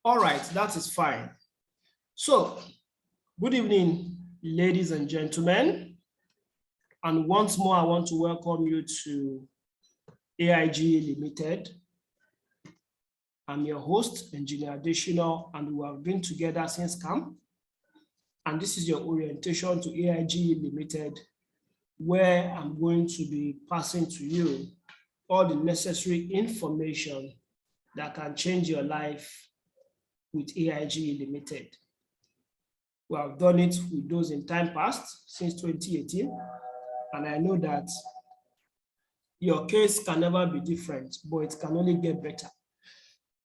All right, that is fine. So, good evening, ladies and gentlemen. And once more, I want to welcome you to AIGE Limited. I'm your host, Engineer Additional, and we have been together since camp. And this is your orientation to AIGE Limited, where I'm going to be passing to you all the necessary information that can change your life with AIGE Limited. We have done it with those in time past, since 2018, and I know that your case can never be different, but it can only get better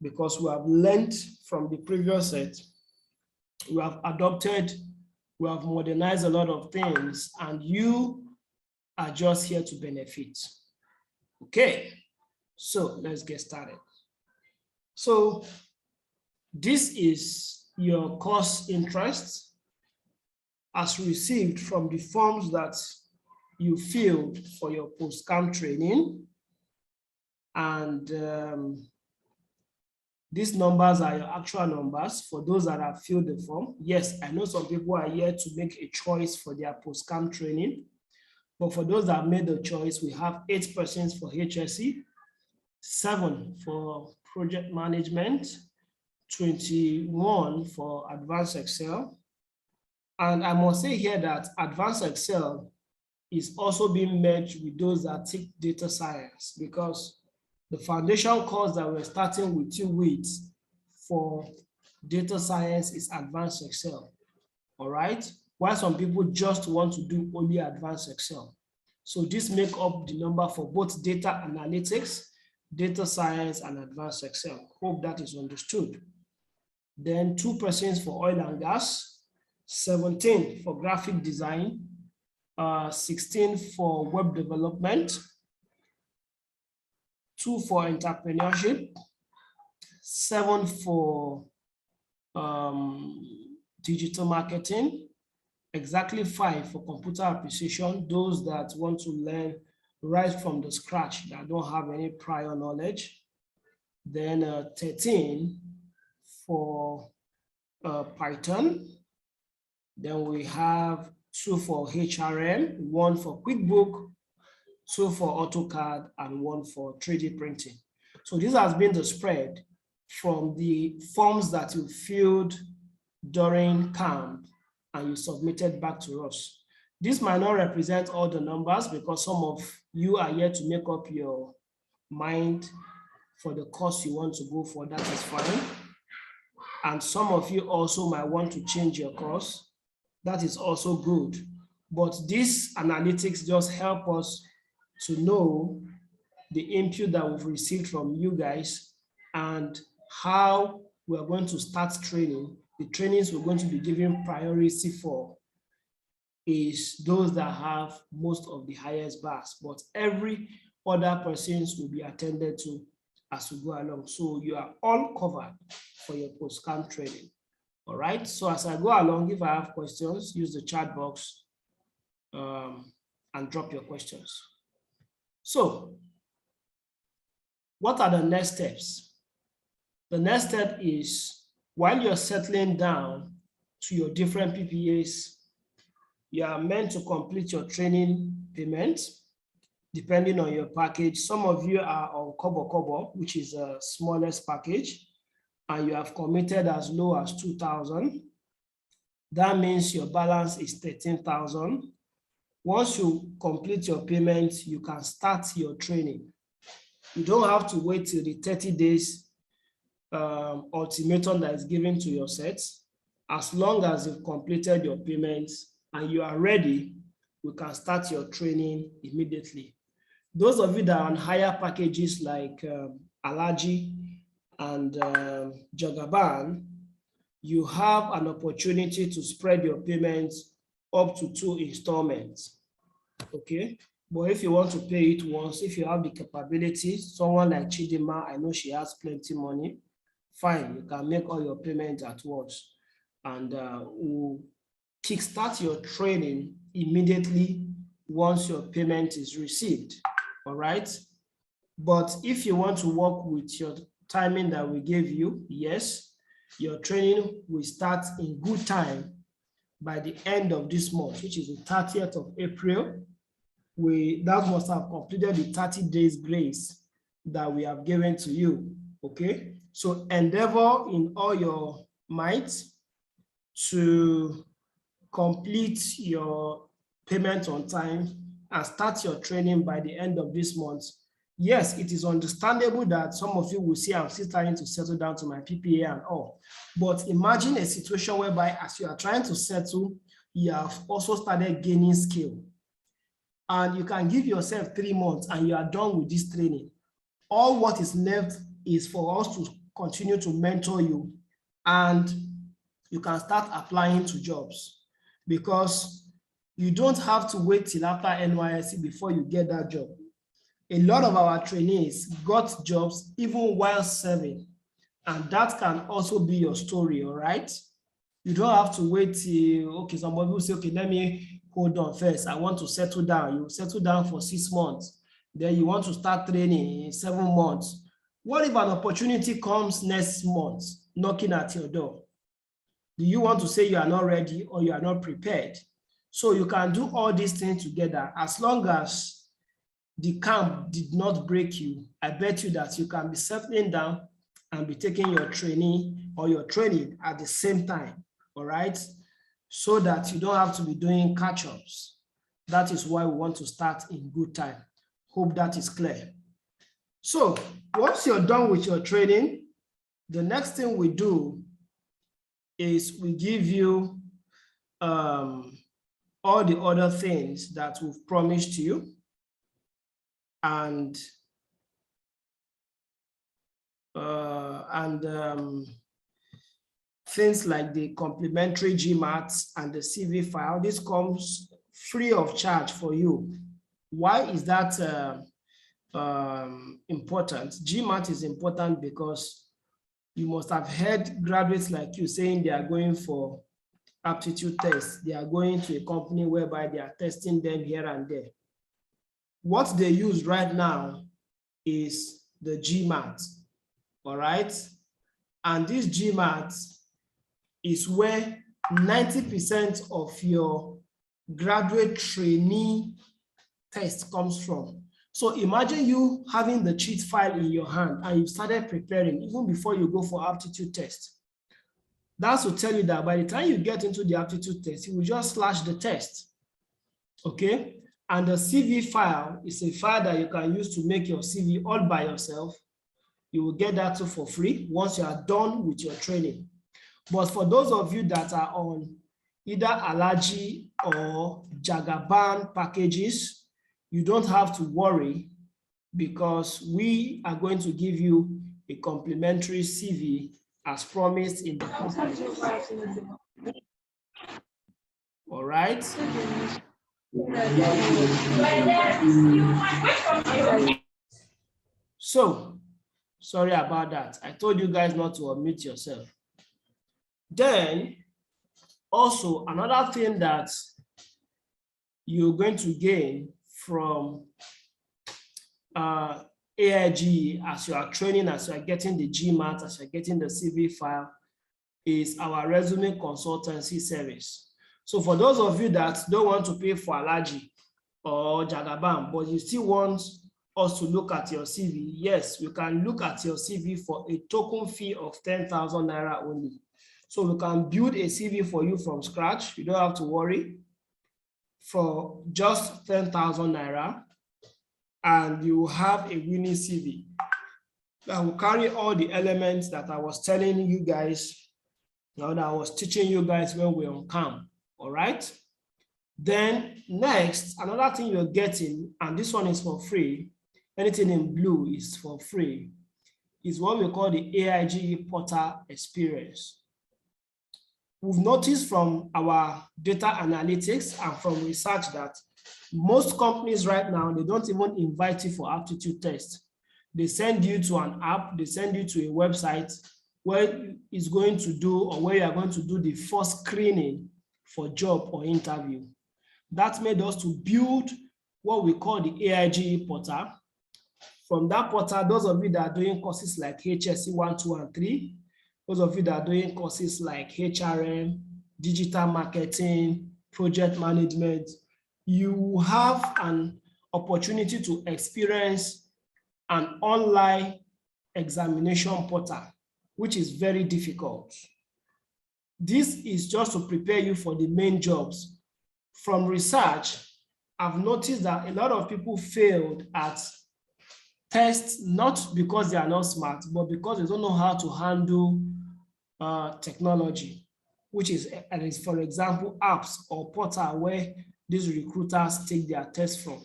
because we have learned from the previous set, we have adopted, we have modernized a lot of things, and you are just here to benefit. Okay, so let's get started. So this is your course interest as received from the forms that you filled for your post-camp training. And these numbers are your actual numbers for those that have filled the form. Yes, I know some people are here to make a choice for their post-camp training, but for those that have made the choice, we have 8 persons for HSE, 7 for project management, 21 for advanced Excel. And I must say here that advanced Excel is also being merged with those that take data science, because the foundation course that we're starting with you with for data science is advanced Excel, all right? While some people just want to do only advanced Excel. So this make up the number for both data analytics, data science, and advanced Excel. Hope that is understood. Then 2 persons for oil and gas, 17 for graphic design, 16 for web development, 2 for entrepreneurship, 7 for digital marketing, exactly 5 for computer appreciation, those that want to learn right from the scratch, that don't have any prior knowledge. Then 13 for Python. Then we have 2 for HRM, 1 for QuickBook, 2 for AutoCAD, and 1 for 3D printing. So this has been the spread from the forms that you filled during camp and you submitted back to us. This might not represent all the numbers because some of you are here to make up your mind for the course you want to go for. That is fine. And some of you also might want to change your course. That is also good. But this analytics just help us to know the input that we've received from you guys and how we're going to start training. The trainings we're going to be giving priority for is those that have most of the highest bars, but every other persons will be attended to as we go along. So you are all covered for your post-camp training. All right, so as I go along, if I have questions, use the chat box and drop your questions. So what are the next steps? The next step is, while you're settling down to your different PPAs, you are meant to complete your training payments depending on your package. Some of you are on Kobo, which is the smallest package, and you have committed as low as 2,000. That means your balance is 13,000. Once you complete your payment, you can start your training. You don't have to wait till the 30 days ultimatum that is given to your sets. As long as you've completed your payments and you are ready, we can start your training immediately. Those of you that are on higher packages like AIGE and Jagaban, you have an opportunity to spread your payments up to 2 installments, okay? But if you want to pay it once, if you have the capability, someone like Chidima, I know she has plenty money, fine, you can make all your payments at once. And we'll kickstart your training immediately once your payment is received, all right? But if you want to work with your timing that we gave you, yes, Your training will start in good time by the end of this month, which is the 30th of April. That must have completed the 30 days grace that we have given to you, okay? So endeavor in all your might to complete your payment on time and start your training by the end of this month. Yes, it is understandable that some of you will say, I'm still trying to settle down to my PPA and all. But imagine a situation whereby as you are trying to settle, you have also started gaining skill. And you can give yourself 3 months and you are done with this training. All what is left is for us to continue to mentor you, and you can start applying to jobs, because you don't have to wait till after NYSC before you get that job. A lot of our trainees got jobs even while serving, and that can also be your story, all right? You don't have to wait till, okay, somebody will say, okay, let me hold on first. I want to settle down. You settle down for 6 months. Then you want to start training in 7 months. What if an opportunity comes next month, knocking at your door? Do you want to say you are not ready or you are not prepared? So you can do all these things together. As long as the camp did not break you, I bet you that you can be settling down and be taking your training or your training at the same time, all right? So that you don't have to be doing catch-ups. That is why we want to start in good time. Hope that is clear. So once you're done with your training, the next thing we do is we give you all the other things that we've promised you, and things like the complimentary GMAT and the CV file. This comes free of charge for you. Why is that important? GMAT is important because you must have heard graduates like you saying they are going for aptitude tests. They are going to a company whereby they are testing them here and there. What they use right now is the GMAT, all right? And this GMAT is where 90% of your graduate trainee test comes from. So imagine you having the cheat file in your hand and you started preparing even before you go for aptitude test. That's to tell you that by the time you get into the aptitude test, you will just slash the test, okay? And the CV file is a file that you can use to make your CV all by yourself. You will get that too for free once you are done with your training. But for those of you that are on either AIGE or Jagaban packages, you don't have to worry, because we are going to give you a complimentary CV as promised in the company. All right. So, sorry about that. I told you guys not to unmute yourself. Then, also another thing that you're going to gain from AIGE as you are training, as you are getting the GMAT, as you are getting the CV file, is our resume consultancy service. So for those of you that don't want to pay for AIGE or Jagaban, but you still want us to look at your CV, yes, we can look at your CV for a token fee of 10,000 Naira only. So we can build a CV for you from scratch. You don't have to worry, for just 10,000 Naira, and you have a winning CV that will carry all the elements that I was telling you guys, that I was teaching you guys when we were on camp, all right? Then next, another thing you're getting, and this one is for free, anything in blue is for free, is what we call the AIGE Portal Experience. We've noticed from our data analytics and from research that most companies right now, they don't even invite you for aptitude test. They send you to an app, they send you to a website where it's going to do, or where you are going to do the first screening for job or interview. That made us to build what we call the AIGE portal. From that portal, those of you that are doing courses like HSC 1, 2, and 3, those of you that are doing courses like HRM, digital marketing, project management, you have an opportunity to experience an online examination portal, which is very difficult. This is just to prepare you for the main jobs. From research, I've noticed that a lot of people failed at tests, not because they are not smart, but because they don't know how to handle technology, which is, for example, apps or portal where these recruiters take their tests from.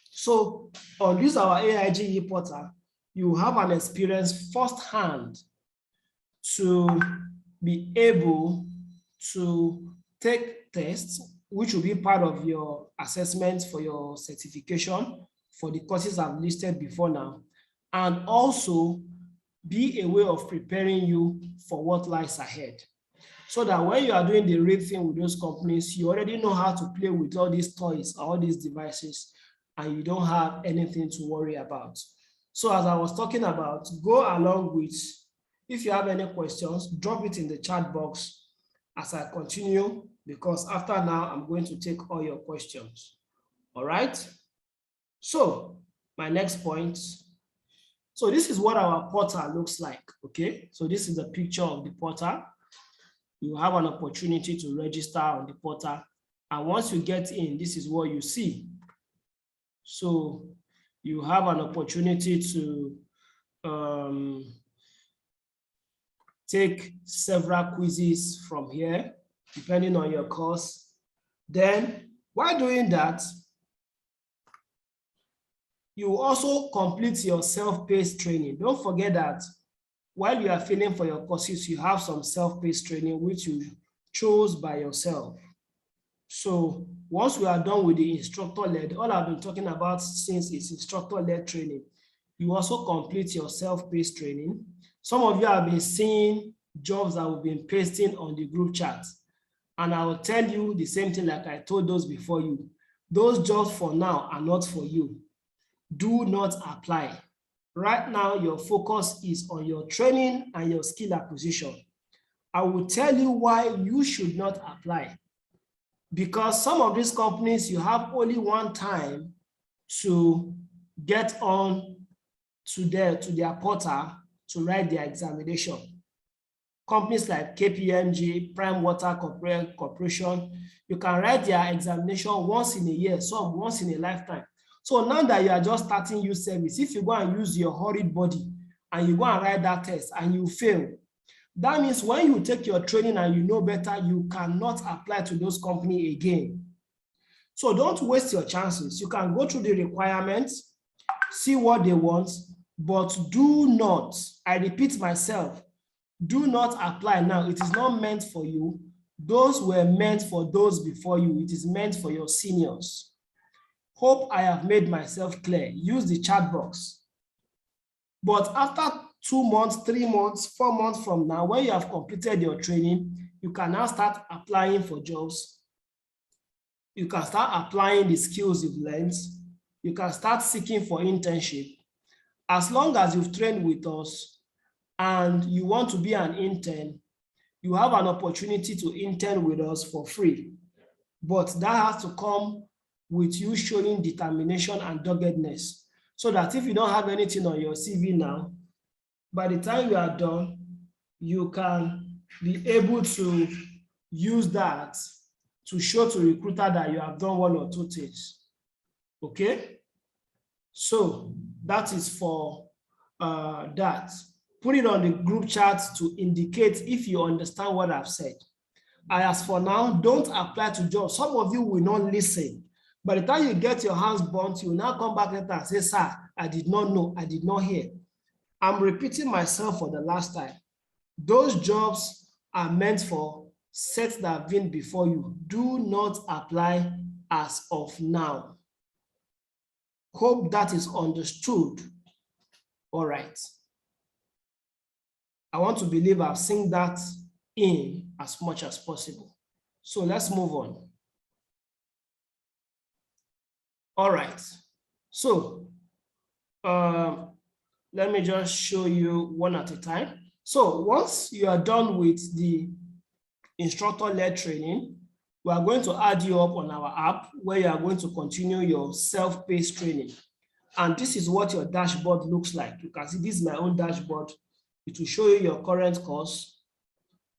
So on this our AIGE portal, you have an experience firsthand to be able to take tests, which will be part of your assessment for your certification for the courses I've listed before now, and also be a way of preparing you for what lies ahead. So that when you are doing the real thing with those companies, you already know how to play with all these toys, all these devices, and you don't have anything to worry about. So as I was talking about, go along with, if you have any questions, drop it in the chat box as I continue, because after now, I'm going to take all your questions. All right? So my next point. So this is what our portal looks like, okay? So this is a picture of the portal. You have an opportunity to register on the portal. And once you get in, this is what you see. So you have an opportunity to take several quizzes from here, depending on your course. Then, while doing that, you also complete your self-paced training. Don't forget that while you are filling for your courses, you have some self-paced training which you chose by yourself. So once we are done with the instructor-led, all I've been talking about since is instructor-led training, you also complete your self-paced training. Some of you have been seeing jobs that we've been pasting on the group chat. And I will tell you the same thing like I told those before you. Those jobs for now are not for you. Do not apply. Right now, your focus is on your training and your skill acquisition. I will tell you why you should not apply. Because some of these companies, you have only one time to get on to their portal to write their examination. Companies like KPMG, Prime Water Corporation, you can write their examination once in a year, some once in a lifetime. So now that you are just starting your service, if you go and use your horrid body and you go and write that test and you fail, that means when you take your training and you know better, you cannot apply to those companies again. So don't waste your chances. You can go through the requirements, see what they want, but do not, I repeat myself, do not apply now. It is not meant for you. Those were meant for those before you. It is meant for your seniors. Hope I have made myself clear. Use the chat box. But after 2 months, 3 months, 4 months from now, when you have completed your training, you can now start applying for jobs. You can start applying the skills you've learned. You can start seeking for internship. As long as you've trained with us and you want to be an intern, you have an opportunity to intern with us for free. But that has to come with you showing determination and doggedness, so that if you don't have anything on your CV now, by the time you are done, you can be able to use that to show to recruiter that you have done 1 or 2 things. Okay? So that is for that. Put it on the group chat to indicate if you understand what I've said. And as for now, don't apply to jobs. Some of you will not listen. By the time you get your hands burnt, you will now come back later and say, sir, I did not know, I did not hear. I'm repeating myself for the last time. Those jobs are meant for sets that have been before you. Do not apply as of now. Hope that is understood. All right. I want to believe I've seen that in as much as possible. So let's move on. All right. So let me just show you one at a time. So once you are done with the instructor-led training, we are going to add you up on our app where you are going to continue your self-paced training. And this is what your dashboard looks like. You can see this is my own dashboard. It will show you your current course.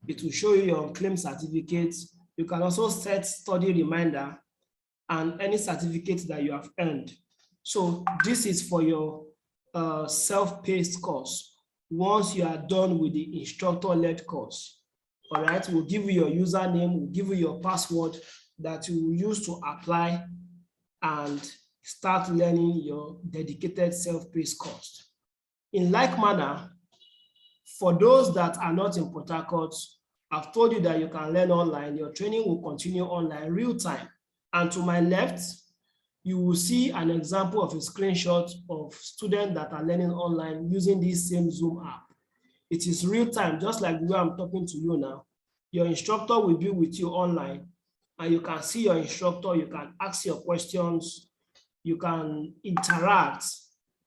It will show you your claim certificates. You can also set study reminder and any certificates that you have earned. So this is for your self-paced course. Once you are done with the instructor-led course, all right, we'll give you your username, we'll give you your password that you will use to apply and start learning your dedicated self-paced course. In like manner, for those that are not in Port Harcourt, I've told you that you can learn online. Your training will continue online real time. And to my left, you will see an example of a screenshot of students that are learning online using this same Zoom app. It is real time, just like the way I'm talking to you now. Your instructor will be with you online, and you can see your instructor, you can ask your questions, you can interact,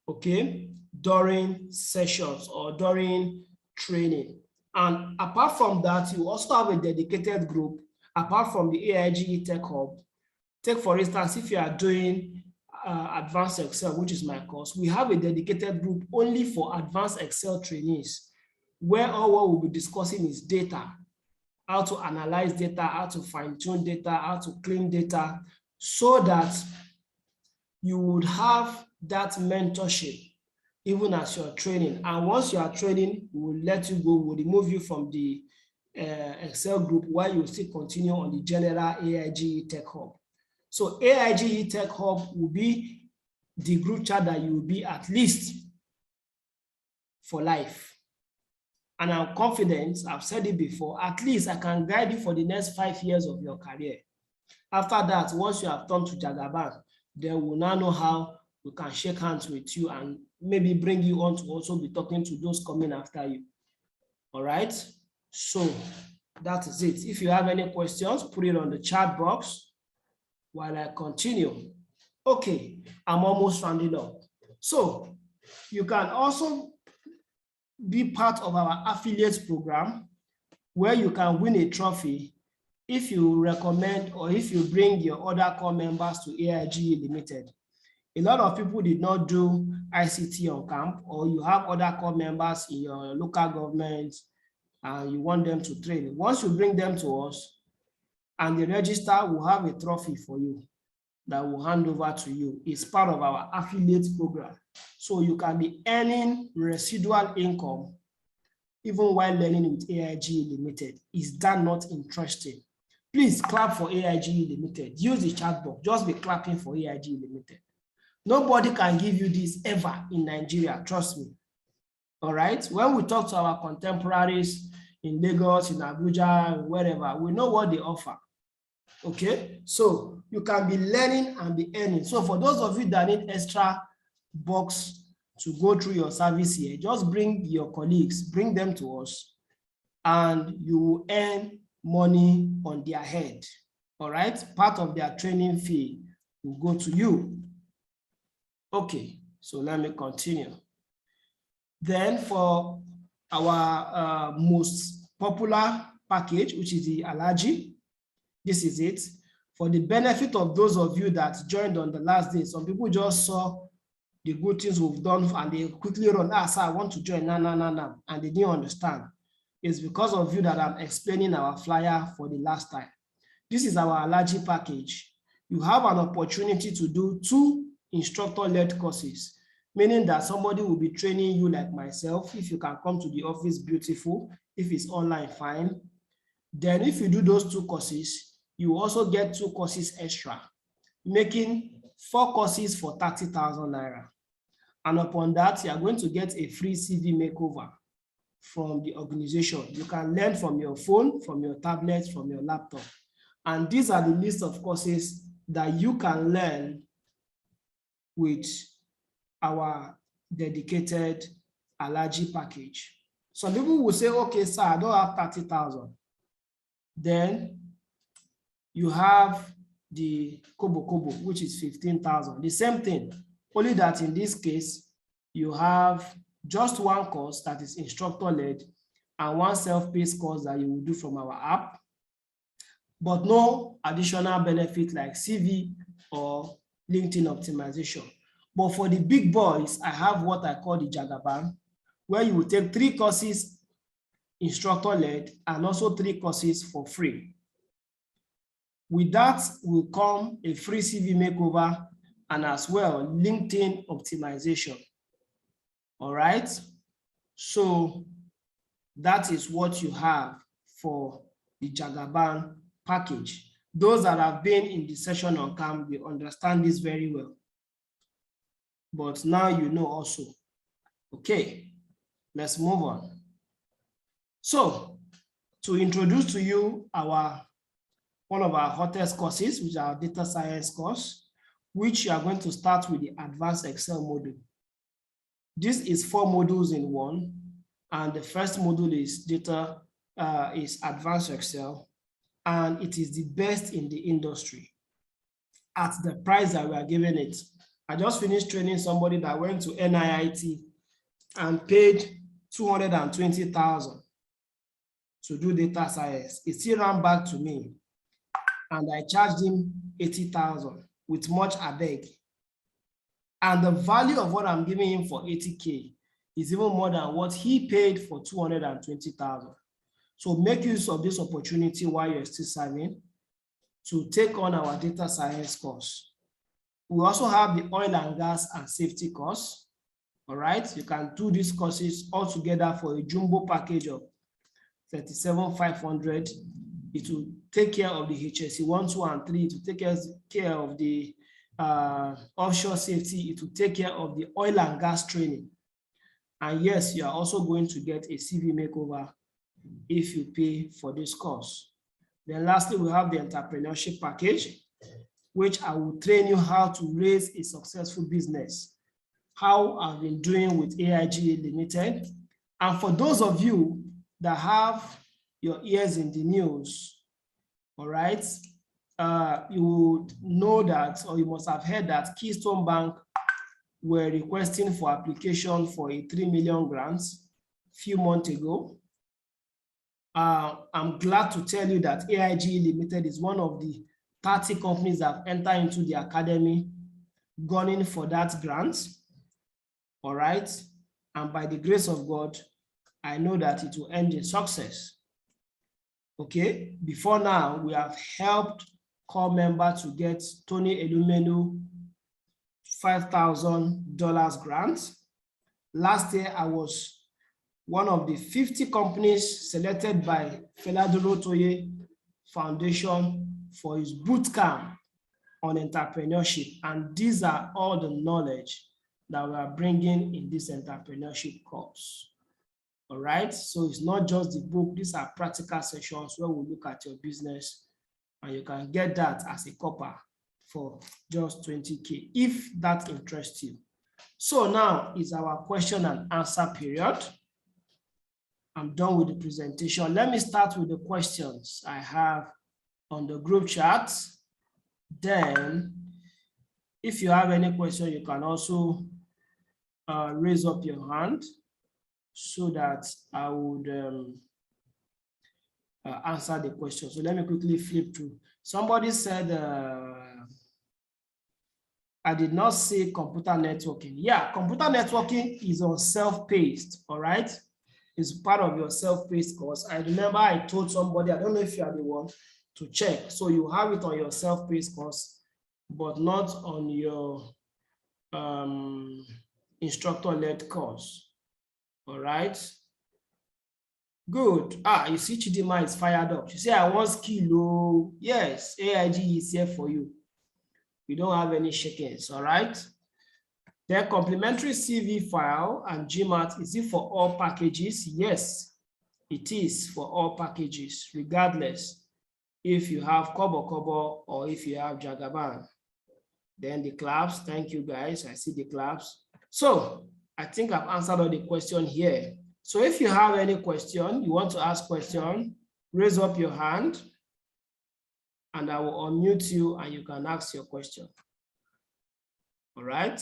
okay, during sessions or during training. And apart from that, you also have a dedicated group, apart from the AIGE Tech Hub. Take, for instance, if you are doing Advanced Excel, which is my course, we have a dedicated group only for Advanced Excel trainees, where all what we'll be discussing is data, how to analyze data, how to fine-tune data, how to clean data, so that you would have that mentorship even as you're training. And once you are training, we'll let you go, we'll remove you from the Excel group while you still continue on the general AIGE Tech Hub. So AIGE Tech Hub will be the group chat that you will be at least for life. And I'm confident, I've said it before, at least I can guide you for the next 5 years of your career. After that, once you have turned to Jagaban, then we'll now know how we can shake hands with you and maybe bring you on to also be talking to those coming after you. All right, so that is it. If you have any questions, put it on the chat box while I continue. Okay, I'm almost rounding up. So you can also be part of our affiliates program where you can win a trophy if you recommend or if you bring your other core members to AIGE Limited. A lot of people did not do ICT on camp, or you have other core members in your local government and you want them to train. Once you bring them to us and they register, we'll have a trophy for you that will hand over to you. It's part of our affiliate program. So you can be earning residual income even while learning with AIGE Limited. Is that not interesting? Please clap for AIGE Limited. Use the chat box. Just be clapping for AIGE Limited. Nobody can give you this ever in Nigeria, trust me. All right? When we talk to our contemporaries in Lagos, in Abuja, wherever, we know what they offer. Okay? So you can be learning and be earning. So for those of you that need extra bucks to go through your service here, just bring your colleagues, bring them to us, and you will earn money on their head. All right? Part of their training fee will go to you. Okay, so let me continue. Then for our most popular package, which is the AIGE, this is it. For the benefit of those of you that joined on the last day, some people just saw the good things we've done and they quickly run, sir, I want to join, nah, and they didn't understand. It's because of you that I'm explaining our flyer for the last time. This is our AIGE package. You have an opportunity to do 2 instructor-led courses, meaning that somebody will be training you like myself. If you can come to the office, beautiful. If it's online, fine. Then if you do those 2 courses, you also get 2 courses extra, making 4 courses for 30,000 naira. And upon that, you are going to get a free CV makeover from the organization. You can learn from your phone, from your tablet, from your laptop. And these are the list of courses that you can learn with our dedicated AIGE package. Some people will say, okay, sir, I don't have 30,000. Then you have the Kobo, which is 15,000. The same thing, only that in this case, you have just 1 course that is instructor-led, and one self-paced course that you will do from our app, but no additional benefit like CV or LinkedIn optimization. But for the big boys, I have what I call the Jagaban, where you will take 3 courses instructor-led and also 3 courses for free. With that will come a free CV makeover and as well LinkedIn optimization. All right. So that is what you have for the Jagaban package. Those that have been in the session on camp will understand this very well. But now you know also. Okay, let's move on. So to introduce to you one of our hottest courses, which is our data science course, which you are going to start with the advanced Excel module. This is 4 modules in one, and the first module is advanced Excel, and it is the best in the industry at the price that we are giving it. I just finished training somebody that went to NIIT and paid $220,000 to do data science. He still ran back to me, and I charged him $80,000 with much abeg. And the value of what I'm giving him for $80K is even more than what he paid for $220,000. So make use of this opportunity while you're still serving to take on our data science course. We also have the oil and gas and safety course. All right, you can do these courses all together for a jumbo package of $37,500. It will take care of the HSE 1, 2, and 3. It will take care of the offshore safety. It will take care of the oil and gas training. And yes, you are also going to get a CV makeover if you pay for this course. Then lastly, we have the entrepreneurship package, which I will train you how to raise a successful business, how I've been doing with AIGE Limited. And for those of you that have your ears in the news, all right, you would know that, or you must have heard that Keystone Bank were requesting for application for a 3 million grants a few months ago. I'm glad to tell you that AIGE Limited is one of the 30 companies that have entered into the academy gunning for that grant. All right. And by the grace of God, I know that it will end in success. Okay. Before now, we have helped core member to get Tony Elumelu $5,000 grant. Last year, I was one of the 50 companies selected by Feladuro Toye Foundation for his bootcamp on entrepreneurship. And these are all the knowledge that we are bringing in this entrepreneurship course. All right, so it's not just the book. These are practical sessions where we look at your business, and you can get that as a copper for just $20K if that interests you. So now is our question and answer period. I'm done with the presentation. Let me start with the questions I have on the group chat. Then, if you have any question, you can also raise up your hand so that I would answer the question. So let me quickly flip through. Somebody said, I did not say computer networking. Yeah, computer networking is on self-paced, all right? It's part of your self-paced course. I remember I told somebody, I don't know if you are the one, to check. So you have it on your self-paced course, but not on your instructor-led course. All right. Good. You see Chidima is fired up. She said, I want skill. Yes, AIGE is here for you. You don't have any shakings, all right? Their complimentary CV file and GMAT, is it for all packages? Yes, it is for all packages, regardless if you have Kobo or if you have Jagaban. Then the claps, thank you guys, I see the claps. So I think I've answered all the questions here. So if you have any question, you want to ask question, raise up your hand and I will unmute you and you can ask your question. All right.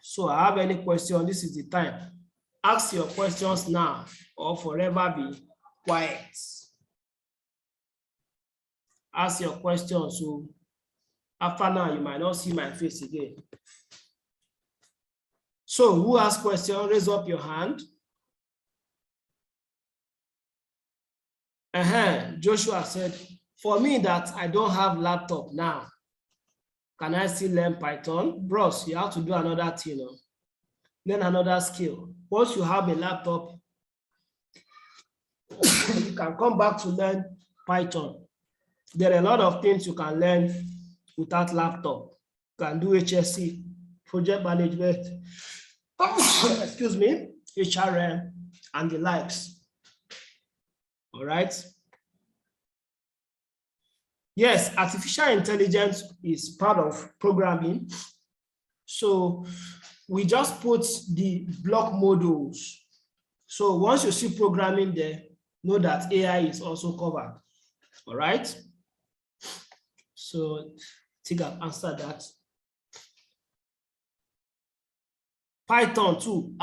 So I have any question, this is the time. Ask your questions now or forever be quiet. Ask your questions. So after now, you might not see my face again. So who has questions? Raise up your hand. Joshua said, for me that I don't have laptop now, can I still learn Python? Bros, you have to do another thing, you know? Learn another skill. Once you have a laptop, you can come back to learn Python. There are a lot of things you can learn without laptop. You can do HSC, project management, excuse me, HRM, and the likes. All right. Yes, artificial intelligence is part of programming. So we just put the block models. So once you see programming there, know that AI is also covered. All right. So I think I've answered that. Python too.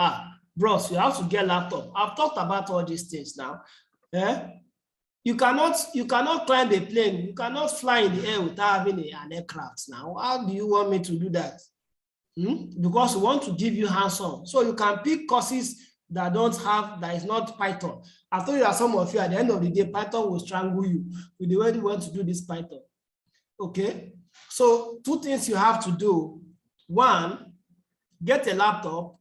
Bros, you have to get laptop. I've talked about all these things now. You cannot climb a plane. You cannot fly in the air without having an aircraft. Now, how do you want me to do that? Because we want to give you hands-on. So you can pick courses that is not Python. I told you that some of you at the end of the day, Python will strangle you with the way you want to do this Python. Okay. So 2 things you have to do. 1, get a laptop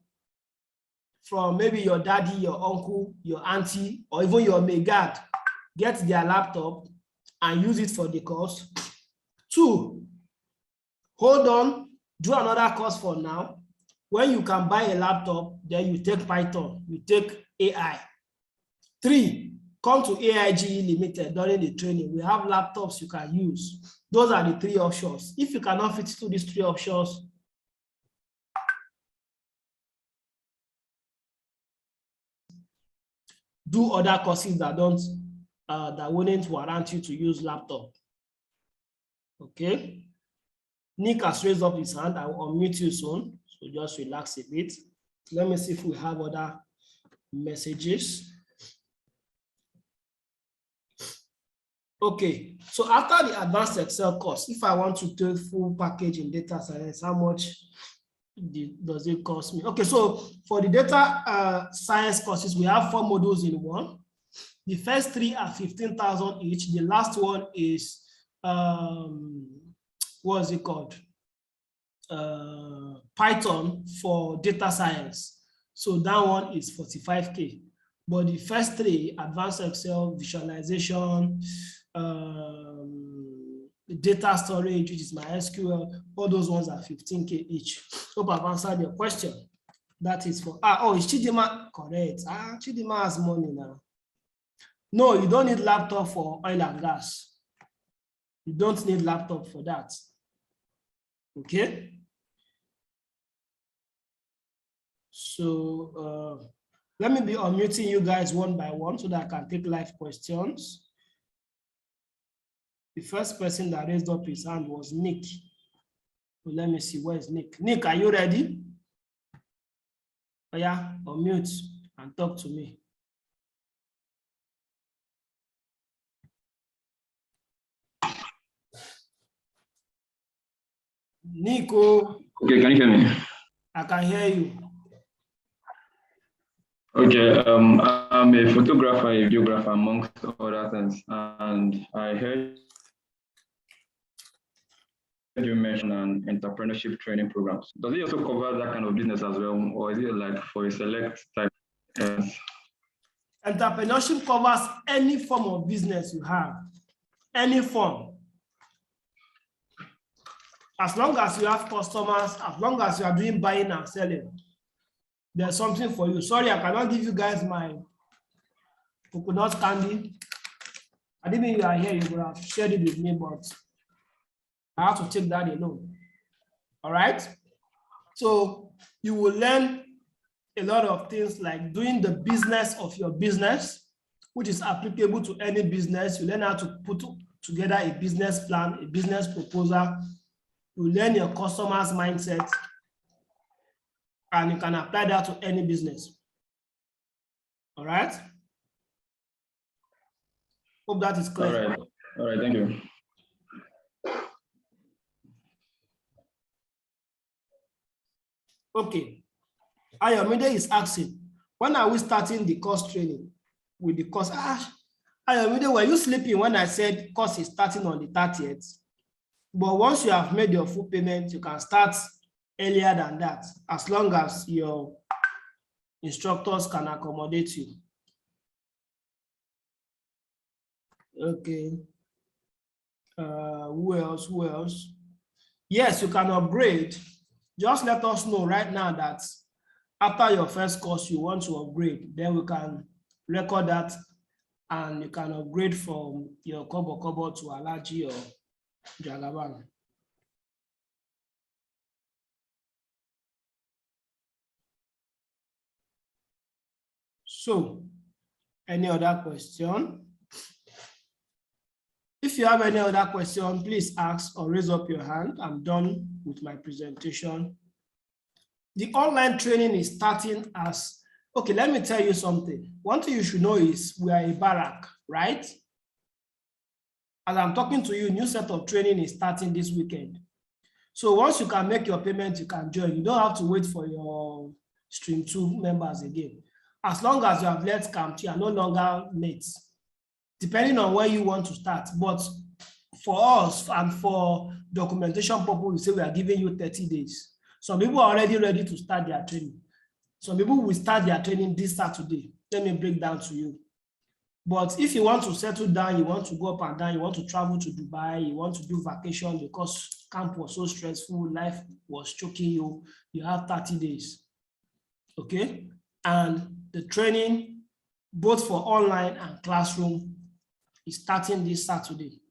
from maybe your daddy, your uncle, your auntie, or even your megad. Get their laptop and use it for the course. 2, hold on, do another course for now. When you can buy a laptop, then you take Python, you take AI. 3, come to AIGE Limited during the training. We have laptops you can use. Those are the 3 options. If you cannot fit into these 3 options, do other courses that wouldn't warrant you to use laptop. Okay. Nick has raised up his hand. I will unmute you soon. So just relax a bit. Let me see if we have other messages. Okay. So after the advanced Excel course, if I want to take full package in data science, how much does it cost me? Okay. So for the data science courses, we have 4 modules in one. The first 3 are 15,000 each. The last one is, what is it called? Python for data science. So that one is 45K. But the first 3, advanced Excel, visualization, data storage, which is my SQL, all those ones are 15K each. Hope I've answered your question. That is for, is Chidima correct? Chidima has money now. No, you don't need laptop for oil and gas. You don't need laptop for that. Okay. So let me be unmuting you guys one by one so that I can take live questions. The first person that raised up his hand was Nick. So let me see, where's Nick? Nick, are you ready? Oh yeah, unmute and talk to me. Nico. Okay, can you hear me? I can hear you. Okay, I'm a photographer, a videographer, amongst other things, and I heard you mention an entrepreneurship training programs. Does it also cover that kind of business as well, or is it like for a select type? Yes. Entrepreneurship covers any form of business you have, any form. As long as you have customers, as long as you are doing buying and selling, there's something for you. Sorry, I cannot give you guys my coconut candy. I didn't mean you are here, you would have shared it with me, but I have to take that alone. All right? So you will learn a lot of things like doing the business of your business, which is applicable to any business. You learn how to put together a business plan, a business proposal. You learn your customer's mindset, and you can apply that to any business. All right. Hope that is clear. All right, thank you. Okay. Ayomide is asking, when are we starting the course training? With the course, Ayomide, were you sleeping when I said course is starting on the 30th? But once you have made your full payment, you can start earlier than that, as long as your instructors can accommodate you. Okay. Who else? Who else? Yes, you can upgrade. Just let us know right now that after your first course you want to upgrade, then we can record that and you can upgrade from your Kobo to AIGE or Jagaban. So, any other question? If you have any other question, please ask or raise up your hand. I'm done with my presentation. The online training is starting as, okay, let me tell you something. One thing you should know is we are a barrack, right? As I'm talking to you, new set of training is starting this weekend. So once you can make your payment, you can join. You don't have to wait for your Stream 2 members again. As long as you have left camp, you are no longer mates, depending on where you want to start. But for us and for documentation purpose, we say we are giving you 30 days. Some people are already ready to start their training. Some people will start their training this Saturday. Let me break down to you. But if you want to settle down, you want to go up and down, you want to travel to Dubai, you want to do vacation because camp was so stressful, life was choking you, you have 30 days. Okay? And the training, both for online and classroom, is starting this Saturday.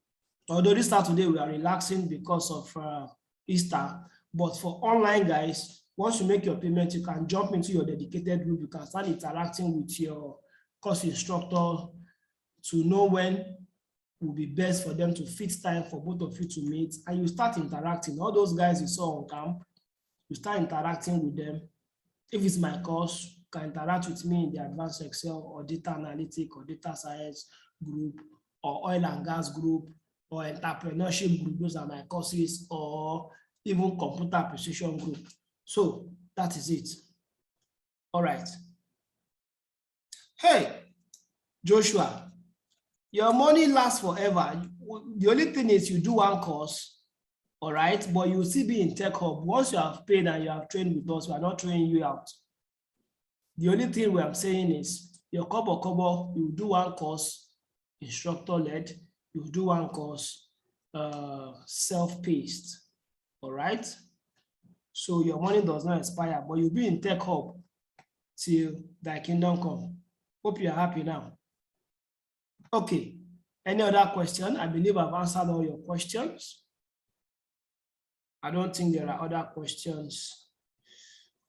Although this Saturday we are relaxing because of Easter, but for online guys, once you make your payment, you can jump into your dedicated group, you can start interacting with your course instructor to know when will be best for them to fit time for both of you to meet, and you start interacting. All those guys you saw on camp, you start interacting with them. If it's my course, you can interact with me in the advanced Excel or data analytics or data science group or oil and gas group or entrepreneurship group. Those are my courses, or even computer appreciation group. So that is it. All right. Hey, Joshua, your money lasts forever. The only thing is you do one course, all right, but you will still be in Tech Hub. Once you have paid and you have trained with us, we are not training you out. The only thing we are saying is your Kobo, you do one course, instructor-led, you do one course, self-paced, all right? So your money does not expire, but you'll be in Tech Hub till thy kingdom come. Hope you're happy now. Okay, any other question? I believe I've answered all your questions. I don't think there are other questions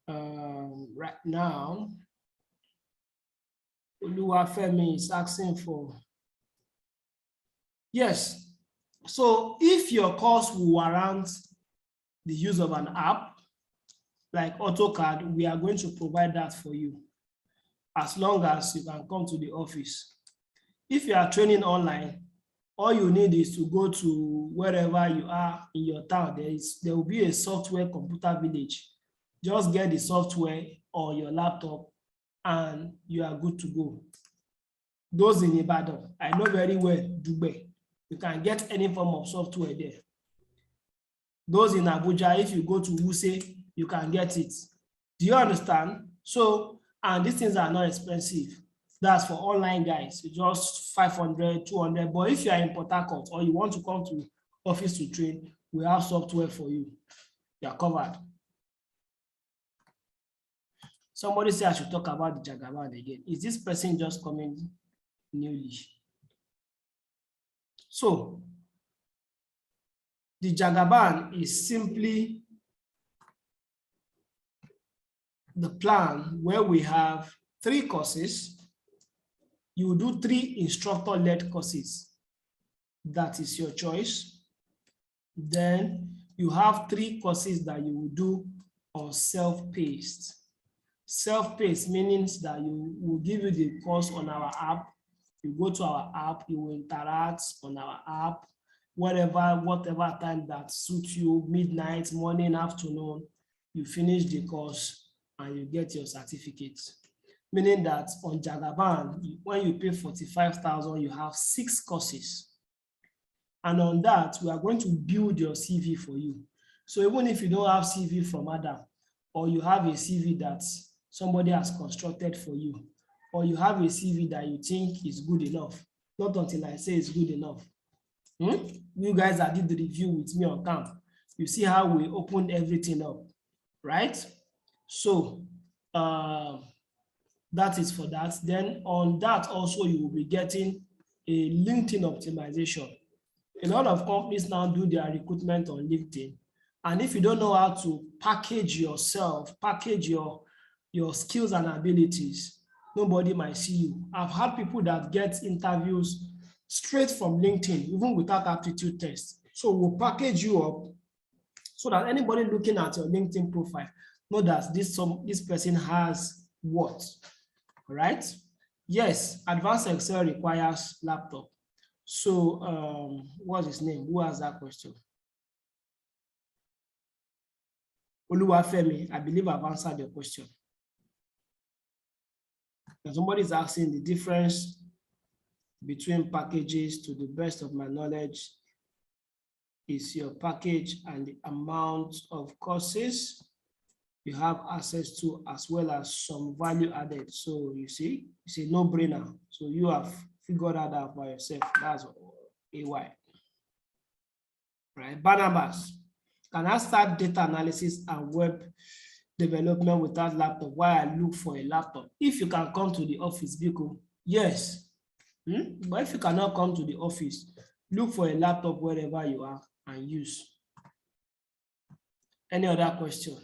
right now. Oluwafemi is asking for, yes. So if your course will warrant the use of an app like AutoCAD, we are going to provide that for you as long as you can come to the office. If you are training online, all you need is to go to wherever you are in your town. There will be a software computer village. Just get the software on your laptop and you are good to go. Those in Ibadan, I know very well, Dubai, you can get any form of software there. Those in Abuja, if you go to Wuse, you can get it. Do you understand? So, and these things are not expensive. That's for online guys, it's just 500, 200. But if you are in Port Harcourt or you want to come to office to train, we have software for you. You are covered. Somebody said I should talk about the Jagaban again. Is this person just coming newly? So, the Jagaban is simply the plan where we have 3 courses. You do 3 instructor-led courses. That is your choice. Then you have 3 courses that you will do on self-paced. Self-paced means that you will give you the course on our app. You go to our app, you will interact on our app, whatever time that suits you, midnight, morning, afternoon, you finish the course and you get your certificate. Meaning that on Jagaban, when you pay 45,000, you have 6 courses. And on that, we are going to build your CV for you. So even if you don't have CV from Adam, or you have a CV that somebody has constructed for you, or you have a CV that you think is good enough, not until I say it's good enough. You guys that did the review with me on camp, you see how we opened everything up, right? So that is for that. Then on that also, you will be getting a LinkedIn optimization. A lot of companies now do their recruitment on LinkedIn. And if you don't know how to package yourself, package your skills and abilities, nobody might see you. I've had people that get interviews straight from LinkedIn, even without aptitude test. So we'll package you up so that anybody looking at your LinkedIn profile know that this person has what, right? Yes, advanced Excel requires laptop. So what's his name? Who has that question? Oluwafemi, I believe I've answered your question. And somebody is asking the difference between packages. To the best of my knowledge, is your package and the amount of courses you have access to, as well as some value added. So you see, it's a no-brainer. So you have figured that out by yourself. That's AY. Right, Barnabas, can I start data analysis and web development without laptop while I look for a laptop? If you can come to the office, Biko, yes. But if you cannot come to the office, look for a laptop wherever you are and use. Any other question?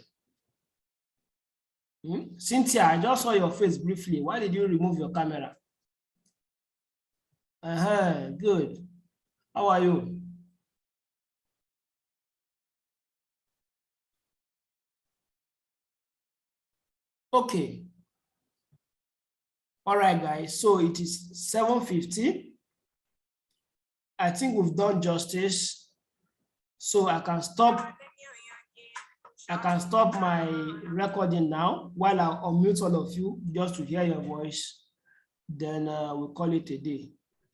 Cynthia, I just saw your face briefly. Why did you remove your camera? Good. How are you? Okay. All right, guys. So it is 7:50. I think we've done justice. So I can stop my recording now while I unmute all of you just to hear your voice. Then we'll call it a day.